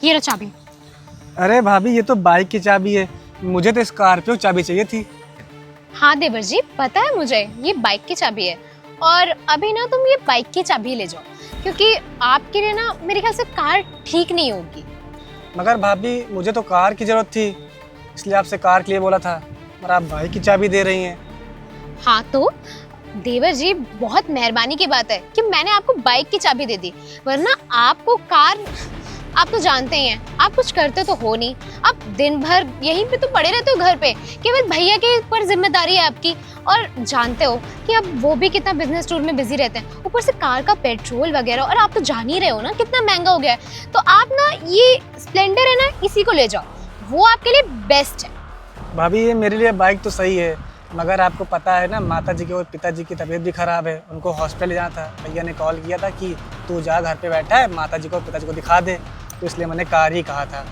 ये लो चाबी। अरे भाभी, ये तो बाइक की चाबी है, मुझे तो स्कॉर्पियो चाबी चाहिए थी। हाँ देवर जी, पता है मुझे, ये बाइक की चाबी है। और अभी ना तुम ये बाइक की चाबी ले जाओ, क्योंकि आपके लिए ना मेरे ख्याल से कार ठीक नहीं होगी। मगर भाभी, मुझे तो कार की जरूरत थी, इसलिए आपसे कार के लिए बोला था, और आप बाइक की चाबी दे रही हैं। हाँ तो देवर जी, बहुत मेहरबानी की बात है कि मैंने आपको बाइक की चाबी दे दी, वरना आपको कार, आप तो जानते ही हैं, आप कुछ करते तो हो नहीं। आप दिन भर यहीं पे तो पड़े रहते हो घर पे, केवल भैया के ऊपर जिम्मेदारी है आपकी। और जानते हो कि अब वो भी कितना बिजनेस टूर में बिजी रहते हैं, ऊपर से कार का पेट्रोल वगैरह, और आप तो जान ही रहे हो ना कितना महंगा हो गया है। तो आप ना ये स्प्लेंडर है ना, इसी को ले जाओ, वो आपके लिए बेस्ट है। भाभी, ये मेरे लिए बाइक तो सही है, मगर आपको पता है ना, माता जी की और पिताजी की तबीयत भी खराब है, उनको हॉस्पिटल ले जाना था। भैया ने कॉल किया था कि तू जा, घर पे बैठा है, माता जी को और पिताजी को दिखा दे, तो इसलिए मैंने कार ही कहा था।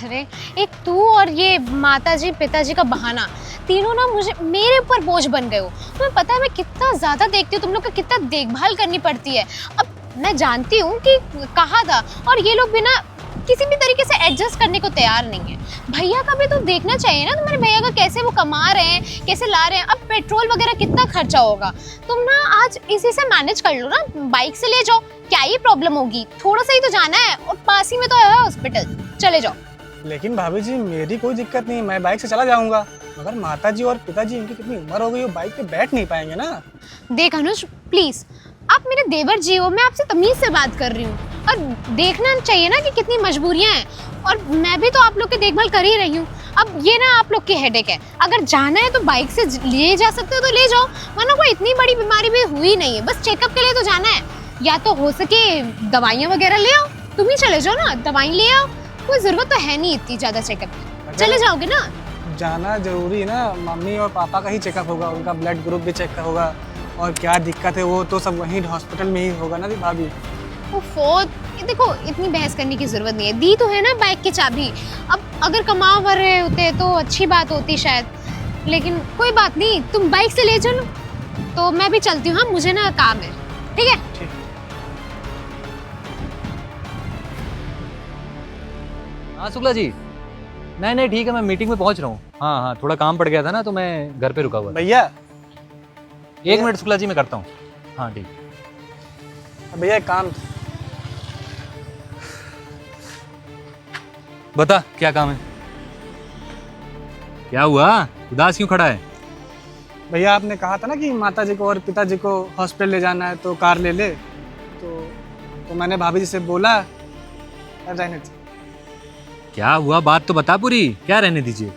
अरे एक तू और ये माताजी पिताजी का बहाना, तीनों ना मुझे मेरे ऊपर बोझ बन गए हो। तुम्हें पता है मैं कितना ज्यादा देखती हूँ, तुम लोग का कितना देखभाल करनी पड़ती है। अब मैं जानती हूँ कि कहा था, और ये लोग भी ना किसी भी तरीके से एडजस्ट करने को तैयार नहीं है। भैया का भी तो देखना चाहिए ना, तुम्हारे भैया का कैसे वो कमा रहे हैं, कैसे ला रहे हैं। अब पेट्रोल वगैरह कितना खर्चा होगा, तुम ना आज इसी से मैनेज कर लो ना, बाइक से ले जाओ, क्या ही प्रॉब्लम होगी। थोड़ा सा ही तो जाना है, और पास ही में तो है हॉस्पिटल, चले जाओ। लेकिन भाभी जी, मेरी कोई दिक्कत नहीं, मैं बाइक से चला जाऊंगा, मगर माता जी और पिताजी, इनकी कितनी उम्र हो गई, वो बाइक पे बैठ नहीं पाएंगे ना। देख अनुज, प्लीज, आप मेरे देवर जी हो, मैं आपसे तमीज से बात कर रही हूँ, और देखना चाहिए ना कि कितनी मजबूरियां हैं। और मैं भी तो आप लोग की देखभाल कर ही रही हूँ। अब ये ना आप लोग की हेडेक है, अगर जाना है तो बाइक से ले जा सकते हो तो ले जाओ, वरना कोई इतनी बड़ी बीमारी भी हुई नहीं है, बस चेकअप के लिए तो जाना है। या तो हो सके दवाइयाँ वगैरह ले आओ, तुम ही चले जाओ ना, दवाई ले आओ, कोई जरूरत तो है नहीं इतनी ज्यादा चेकअप की, चले जाओगे ना। जाना जरूरी है ना, मम्मी और पापा का ही चेकअप होगा, उनका ब्लड ग्रुप भी चेक होगा, और क्या दिक्कत है वो तो सब वहीं हॉस्पिटल में ही होगा ना भाभी। ओफो, देखो इतनी बहस करने की जरूरत नहीं है, दी तो है ना बाइक की चाबी। अब अगर कमा भर रहे होते तो अच्छी बात होती शायद, लेकिन कोई बात नहीं, तुम बाइक से ले चलो, तो मैं भी चलती हूँ। हाँ, मुझे ना काम है, ठीक है? ठीक। हाँ शुक्ला जी, नहीं ठीक है, मैं मीटिंग में पहुंच रहा हूँ। हाँ हाँ, थोड़ा काम पड़ गया था ना, तो मैं घर पे रुका हुआ था। भैया एक मिनट शुक्ला जी, मैं करता हूँ। हाँ ठीक। भैया एक काम, बता क्या काम है, क्या हुआ, उदास क्यों खड़ा है? भैया आपने कहा था ना कि माता जी को और पिताजी को हॉस्पिटल ले जाना है तो कार ले ले, तो मैंने भाभी जी से बोला, रहने दे। क्या हुआ, बात तो बता पूरी, क्या रहने दीजिए।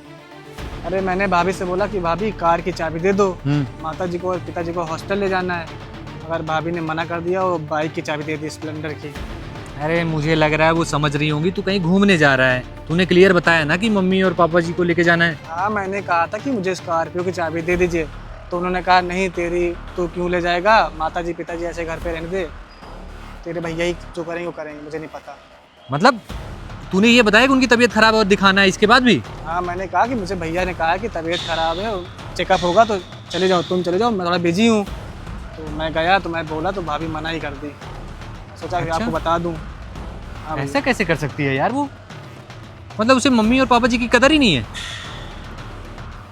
अरे मैंने भाभी से बोला कि भाभी कार की चाबी दे दो, माता जी को और पिताजी को हॉस्पिटल ले जाना है, अगर भाभी ने मना कर दिया और बाइक की चाबी दे दी, स्प्लेंडर की। अरे मुझे लग रहा है वो समझ रही होंगी तू कहीं घूमने जा रहा है। तूने क्लियर बताया ना कि मम्मी और पापा जी को लेके जाना है। हाँ, मैंने कहा था कि मुझे स्कॉर्पियो की चाबी दे दीजिए, तो उन्होंने कहा नहीं, तेरी तू क्यों ले जाएगा, माता जी पिताजी ऐसे घर पे रहने दे, तेरे भैया ही जो करेंगे वो करेंगे, मुझे नहीं पता। मतलब तूने ये बताया कि उनकी तबीयत खराब है और दिखाना है, इसके बाद भी? हाँ, मैंने कहा कि मुझे भैया ने कहा कि तबीयत खराब है, चेकअप होगा तो चले जाओ, तुम चले जाओ, मैं थोड़ा बिजी हूँ। तो मैं गया, तो मैं बोला तो भाभी मना ही कर दी, सोचा कि आपको बता दूँ। हाँ, ऐसा कैसे कर सकती है यार वो, मतलब उसे मम्मी और पापा जी की कदर ही नहीं है।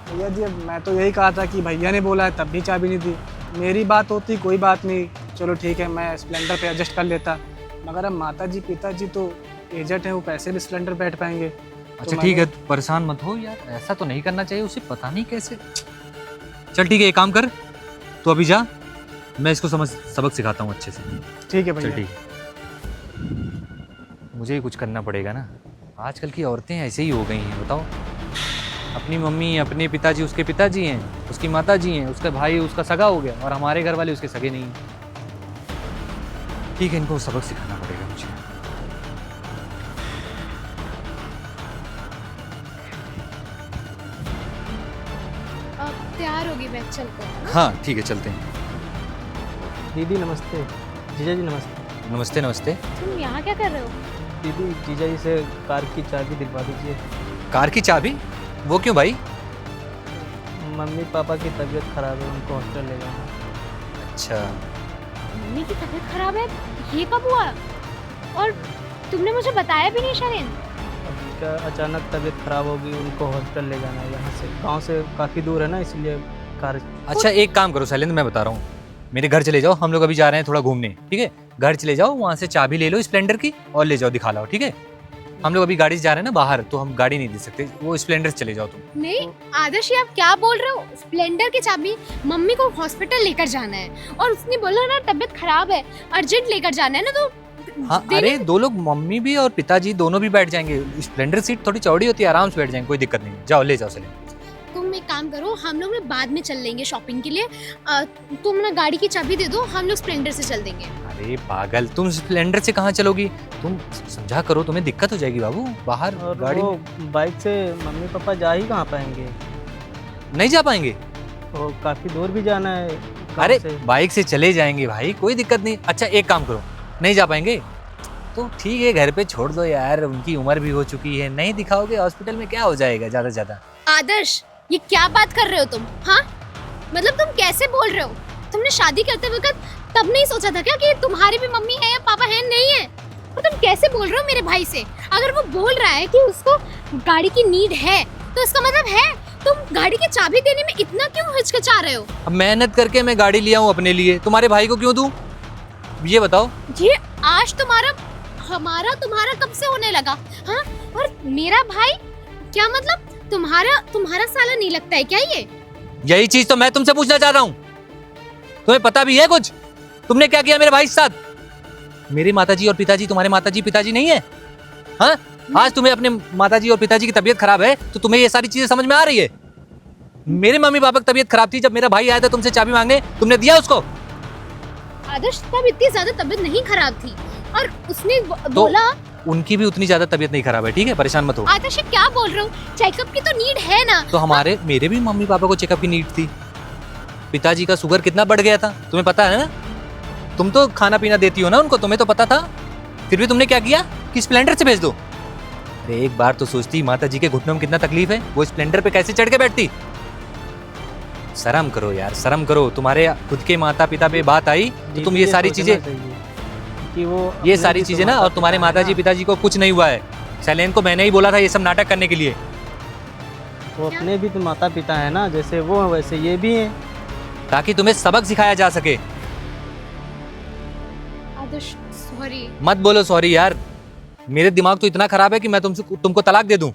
भैया जी, मैं तो यही कहा था कि भैया ने बोला है, तब भी चाबी नहीं दी। मेरी बात होती कोई बात नहीं, चलो ठीक है, मैं स्प्लेंडर पे एडजस्ट कर लेता, मगर अब माता जी पिताजी तो एजेंट है, वो पैसे भी स्प्लेंडर बैठ पाएंगे। अच्छा ठीक है, परेशान मत हो यार, ऐसा तो नहीं करना चाहिए, उसे पता नहीं कैसे। चल ठीक है, एक काम कर, तो अभी जा, मैं इसको सबक सिखाता हूँ अच्छे से। ठीक है चल भैया। ठीक है, मुझे ही कुछ करना पड़ेगा ना, आजकल की औरतें ऐसे ही हो गई हैं, बताओ। अपनी मम्मी, अपने पिताजी उसके पिताजी हैं, उसकी माता जी हैं, उसका भाई उसका सगा हो गया, और हमारे घर वाले उसके सगे नहीं हैं। ठीक है, इनको सबक सिखाना पड़ेगा मुझे। अब तैयार होगी, मैं चलते हैं। हाँ ठीक है, चलते हैं। दीदी नमस्ते। जीजा जी नमस्ते। नमस्ते नमस्ते। तुम यहाँ क्या कर रहे हो? दीदी, जीजा जी से कार की चाबी दिलवा दीजिए। कार की चाबी? वो क्यों भाई? मम्मी पापा की तबीयत खराब है, उनको हॉस्पिटल ले जाना। अच्छा, मम्मी की तबीयत खराब है, ये कब हुआ? और तुमने मुझे बताया भी नहीं शैलेंद्र। अब क्या अचानक तबीयत खराब होगी, उनको हॉस्पिटल ले जाना है। यहाँ से गांव से काफ़ी दूर है ना, इसलिए कार। अच्छा एक काम करो शैलेंद्र, मैं बता रहा हूँ, मेरे घर चले जाओ, हम लोग अभी जा रहे हैं थोड़ा घूमने, ठीक है? घर चले जाओ, वहाँ से चाबी ले लो स्प्लेंडर की और ले जाओ, दिखा लाओ, ठीक है? हम लोग अभी गाड़ी से जा रहे हैं ना बाहर, तो हम गाड़ी नहीं दे सकते, वो स्प्लेंडर से चले जाओ तुम। नहीं आदर्श, ये आप क्या बोल रहे हो? स्प्लेंडर की चाबी, मम्मी को हॉस्पिटल लेकर जाना है और उसने बोला ना तबीयत खराब है, अर्जेंट लेकर जाना है ना, तो हाँ अरे दो लोग, मम्मी भी और पिताजी दोनों भी बैठ जाएंगे, स्प्लेंडर सीट थोड़ी चौड़ी होती है, आराम से बैठ जाएंगे, कोई दिक्कत नहीं। जाओ ले जाओ चले। तुम एक काम करो, हम लोग ना बाद में चल लेंगे शॉपिंग के लिए। तुम ना गाड़ी की चाबी दे दो, हम लोग स्प्लेंडर से चल देंगे। अरे पागल, तुम स्प्लेंडर से कहाँ चलोगी? तुम समझा करो, तुम्हें दिक्कत हो जाएगी बाबू, बाहर और गाड़ी वो में बाइक से मम्मी पापा जा ही कहाँ पाएंगे? नहीं जा पाएंगे। वो काफ़ी दूर भी जाना है गाँव अरे से। बाइक से चले जाएंगे भाई, कोई दिक्कत नहीं। अच्छा एक काम करो, नहीं जा पाएंगे तो ठीक है, घर पे छोड़ दो यार, उनकी उम्र भी हो चुकी है, नहीं दिखाओगे हॉस्पिटल में क्या हो जाएगा ज्यादा से ज्यादा। आदर्श, ये क्या बात कर रहे हो तुम? हाँ, मतलब तुम कैसे बोल रहे हो? तुमने शादी करते वक्त तब नहीं सोचा था क्या कि तुम्हारी भी मम्मी है या पापा है? नहीं है। और तुम कैसे बोल रहे हो मेरे भाई से? अगर वो बोल रहा है कि उसको गाड़ी की नीड है, तो इसका मतलब है तुम गाड़ी की चाबी देने में इतना क्यों हिचकिचा रहे हो? अब मेहनत करके मैं गाड़ी लिया हूँ अपने लिए, तुम्हारे भाई को क्यों दूं? ये बताओ। ये आज हमारा तुम्हारा कब से होने लगा? हाँ, और मेरा भाई क्या मतलब? तुम्हारा साला नहीं लगता है क्या ये? यही चीज तो मैं तुमसे पूछना चाह रहा हूँ, तुम्हें पता भी है कुछ? तुमने क्या किया मेरे भाई के साथ? मेरे माताजी और पिताजी तुम्हारे माताजी पिताजी नहीं है? हाँ, आज तुम्हें अपने माताजी और पिताजी की तबीयत खराब है तो तुम्हें ये सारी चीजें समझ में आ रही है? मेरे मम्मी पापा की तबीयत खराब थी, जब मेरा भाई आया था तुमसे चाबी मांगने, तुमने दिया उसको? आदर्श, तब इतनी ज्यादा तबीयत नहीं खराब थी और उसने बोला। उनकी भी उतनी ज्यादा तबीयत नहीं खराब है, ठीक है? परेशान मत हो। आदर्श, क्या बोल रहे हो? चेकअप की तो नीड है ना? तो मेरे भी मम्मी पापा को चेकअप की नीड थी। पिताजी का शुगर कितना बढ़ गया था, तुम्हें पता है ना? तुम तो खाना पीना देती हो ना उनको, तुम्हें तो पता था, फिर भी तुमने क्या किया कि स्प्लेंडर से भेज दो। अरे एक बार तो सोचती, माता जी के घुटनों में कितना तकलीफ है, वो स्प्लेंडर पे कैसे चढ़ के बैठती। शर्म करो यार, शर्म करो। तुम्हारे खुद के माता पिता पे बात आई तो तुम ये सारी चीजें, कि वो ये सारी चीजें ना, और तुम्हारे माताजी पिताजी को कुछ नहीं हुआ है। शैलेन को मैंने ही बोला था ये सब नाटक करने के लिए। वो अपने भी तो माता पिता है ना, जैसे वो है वैसे ये भी है, ताकि तुम्हें सबक सिखाया जा सके। आदर्श सॉरी। मत बोलो सॉरी यार, मेरे दिमाग तो इतना खराब है कि मैं तुमको तलाक दे दूं।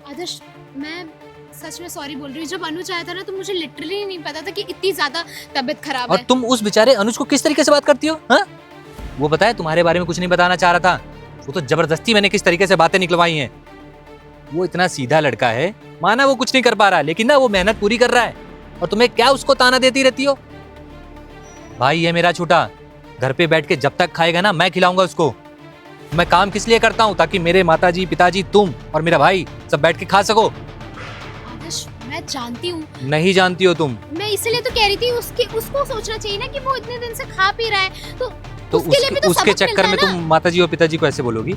आदर्श, मैं सच में सॉरी बोल रही हूँ। जब अनुज आया था ना, तो मुझे लिटरली नहीं पता था कि इतनी ज्यादा तबीयत खराब और है। तुम उस बेचारे अनुज को किस तरीके से बात करती हो? हाँ, वो बताए तुम्हारे बारे में कुछ नहीं बताना चाह रहा था, वो तो जबरदस्ती मैंने किस तरीके से बातें निकलवाई हैं। वो इतना सीधा लड़का है, माना वो कुछ नहीं कर पा रहा, लेकिन ना वो मेहनत पूरी कर रहा है, और तुम्हें क्या उसको ताना देती रहती हो? भाई है मेरा छोटा, घर पे बैठ के जब तक खाएगा ना, मैं खिलाऊंगा उसको। मैं काम किस लिए करता हूँ? ताकि मेरे माताजी पिताजी, तुम और मेरा भाई सब बैठ के खा सको। आदर्श, मैं जानती हूँ। नहीं जानती हो तुम? मैं इसलिए तो कह रही थी, उसको सोचना चाहिए ना कि वो इतने दिन से खा पी रहा है, तो उसके लिए भी तो उसके सबक चक्कर में मिलता है तुम माताजी और पिताजी को ऐसे बोलोगी?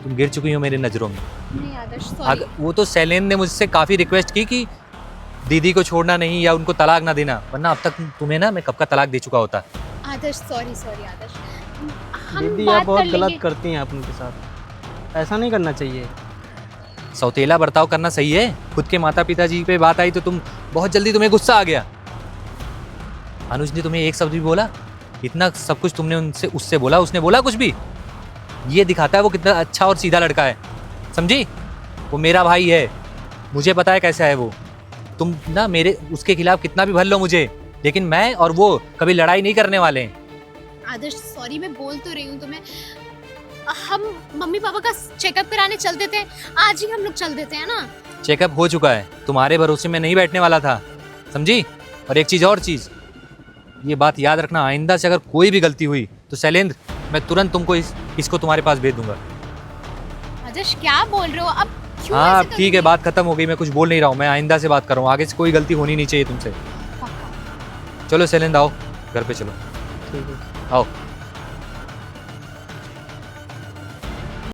तुम गिर चुकी हो मेरी नजरों में। नहीं आदर्श, सॉरी। वो तो शैलेन ने मुझसे काफी रिक्वेस्ट की कि दीदी को छोड़ना नहीं या उनको तलाक ना देना, वरना अब तक तुम्हें ना मैं कब का तलाक दे चुका होता। आदर्श सॉरी आदर्श, हम दीदी बात आप कर बहुत लेंगे। गलत करती हैं आप उनके साथ, ऐसा नहीं करना चाहिए। सौतेला बर्ताव करना सही है? खुद के माता पिताजी पे बात आई तो बहुत जल्दी तुम्हें गुस्सा आ गया। अनुज ने तुम्हें एक शब्द भी बोला? इतना सब कुछ तुमने उससे बोला, उसने बोला कुछ भी? ये दिखाता है वो कितना अच्छा और सीधा लड़का है, समझी? वो मेरा भाई है, मुझे पता है कैसा है वो। तुम ना उसके खिलाफ कितना भी भर लो मुझे, लेकिन मैं और वो कभी लड़ाई नहीं करने वाले हैं। आदर्श सॉरी, मैं बोल तो रही हूँ तुम्हें। हम मम्मी पापा का चेकअप कराने चल देते हैं, आज ही हम लोग चल देते हैं ना। चेकअप हो चुका है, तुम्हारे भरोसे में नहीं बैठने वाला था, समझी? और एक चीज और चीज, ये बात याद रखना, आइंदा से अगर कोई भी गलती हुई तो शैलेंद्र, मैं तुरंत तुमको इसको तुम्हारे पास भेज दूंगा। आदर्श क्या बोल रहे हो अब? क्यों हाँ ऐसे ठीक है, बात खत्म हो गई, मैं कुछ बोल नहीं रहा हूँ, मैं आइंदा से बात कर रहा हूँ, आगे से कोई गलती होनी नहीं चाहिए तुमसे। चलो शैलेंद्र आओ, घर पे चलो, ठीक है। आओ।